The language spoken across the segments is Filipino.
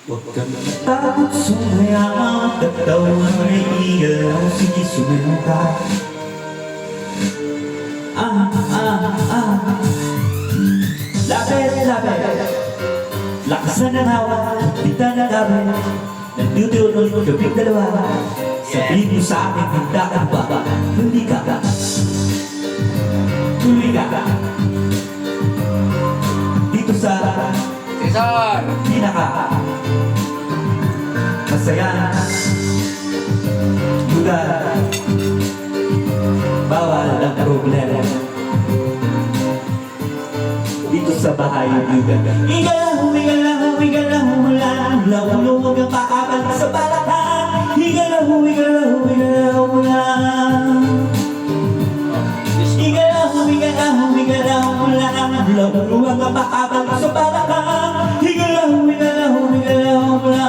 Huwag kang matakot, sumaya ang katawan ay igalaw. Sige, sumayaw ka. Lapit, lapit. Lakasan ng hawak, kita na gabi. Nandito ulit kaming dalawa. Sabihin mo sa akin, hindi ka ba? Hindi ka. Tuloy ka. Dito sa Cesar! pinaka masaya lugar. Bawal ang problema dito sa bahay lugar. Igalaw, igalaw, igalaw, mula lawulog ang paabal sa balakang. Igalaw, igalaw, igalaw, mula igalaw, igalaw, igalaw, mula lawulog ang paabal sa balakang. Igalaw, igalaw, igalaw, mula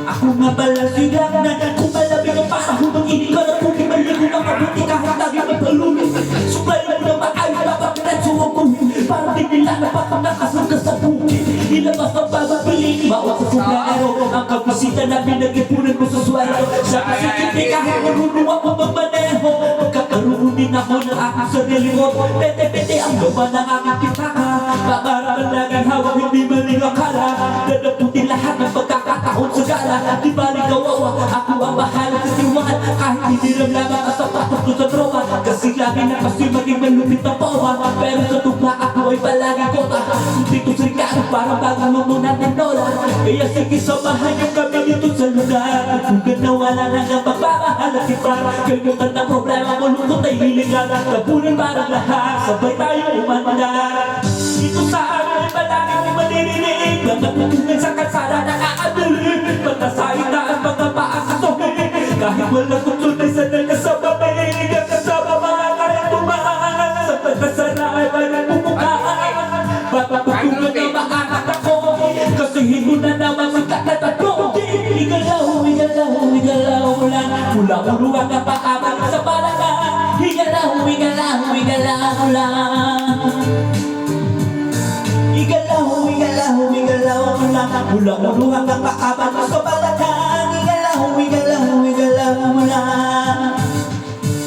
ako nga pala si Gagnan. Kung malabing ang panahon ng hindi ka na kung ibalik mo mga buti kahit lagi magpalunin. Suklay mo na maayos na pagpiretso ang kuhin. Parang di nila napapanakas ka sa bukid. Ilabas ang bababilin, bawat sa sombrero. Ang kapisita na pinag-ipunan mo sa swero. Sa kasikiti kahit marunong ako magmaneho. Magkakaroon din ako ng aking sarili mo. Pete-pete ang gawa ng aking pitaka. Pakaraman lang ang hawak, hindi maling akala. Dadaputin lahat ng pagkakataon sa gala. Di balik kawawa, ako ang bahala sa tiwaan. Kahit hindi ramlaman ang sapatos ko sa tropa. Kasi lagi na kasi maging malupit na pawa. Pero sa tugma ako ay palaging kota. Hindi ko sirkaan, parang bagang mamunat ng dola. Kaya sige samahan yung kami dito sa lugar. Kung nawala na nga magpapahala si Para. Kayutan ng problema mo, lungkot ay hilingan. Kapunan parang lahat, sabay tayo umandar. Dito sa amin ay palaging may manirinig. Mga tutungan sa kalsada na aadalin. Mata sa itaas, mga paa sa sohin. Kahit walang kutsunay sa nagkasama, may iligang kasama. Mga kaya tumaan sa pagkasana ay walang pumukaan. Papaputungan na maanak ako. Kasi hindi na naman magkakatatlo. Igalaw, igalaw, igalaw lang. Mula uruan ka paabal sa balakan. Igalaw, igalaw, igalaw lang. Igalaw, igalaw, igalaw lang. Mula uruan ka paabal sa balakan. Igalaw, igalaw, igalaw lang.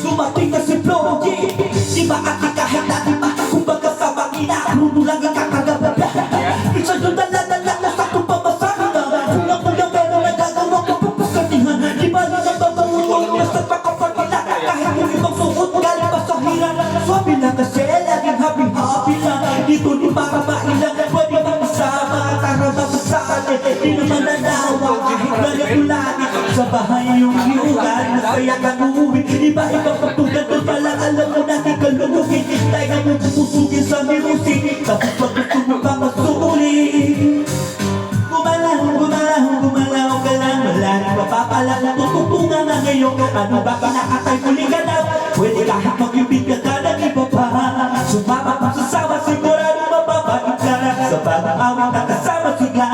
Dumating na si Floji. Di ba ati kahit dati pa? Kung baga sa makina, runo lang ang kakagababa. Minsan yung dala-dala na sa kong pabasahan na. Kulang-kulang pero nagagawa ko pupukatihan. Di ba na nababangunan na sa pakapagila? Kahit yung ibang suot, galing pa sa hirap. Swabe lang kasi laging happy-happy na. Dito di para mailang, pwede ba masama? Tara ba masali? Di naman nanawa. Kahit galing ulani sa bahay yung hiugan. Masaya kang uuwi. Iba-ibang pagtugan doon pala alam mo natin kalugugin. Tayo mo pupusugin sa music. Tapos pag gusto mo pa masuli. Gumalaw, gumalaw, gumalaw ka lang. Wala rin mapapalang tututungan na ngayon. Ano ba ba nakatay muli ka na? Pwede kahit mag-ibig ka ka ng iba pa. Sumama kung sasama sigurado mapapagod ka. Sa bagong awit na kasama sigla.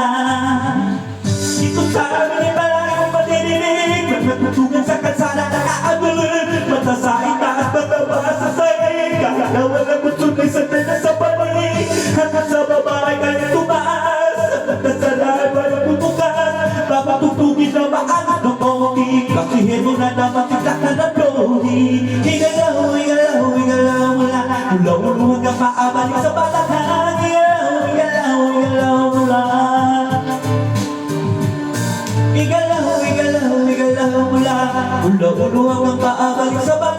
Dito sa amin ay palagi mong matirinig. Magtutungan sa kalsada na kaabulin. Mata sa itaas, mataba sa saing. Kahit na walang gusto sa tena sa panig. Hanggang sa babae kaya tumaas. Hanggang sa lahat walang putukan. Papatutugin na maangat ng konti. Kasi hemo na naman sitak na nablodi. Igalaw, igalaw, igalaw mula. Ulaw-ulaw hanggang maabalik sa balakang. Igalaw, igalaw, igalaw mula. Igalaw, igalaw, igalaw mula. Ulaw-ulaw hanggang maabalik sa balakang.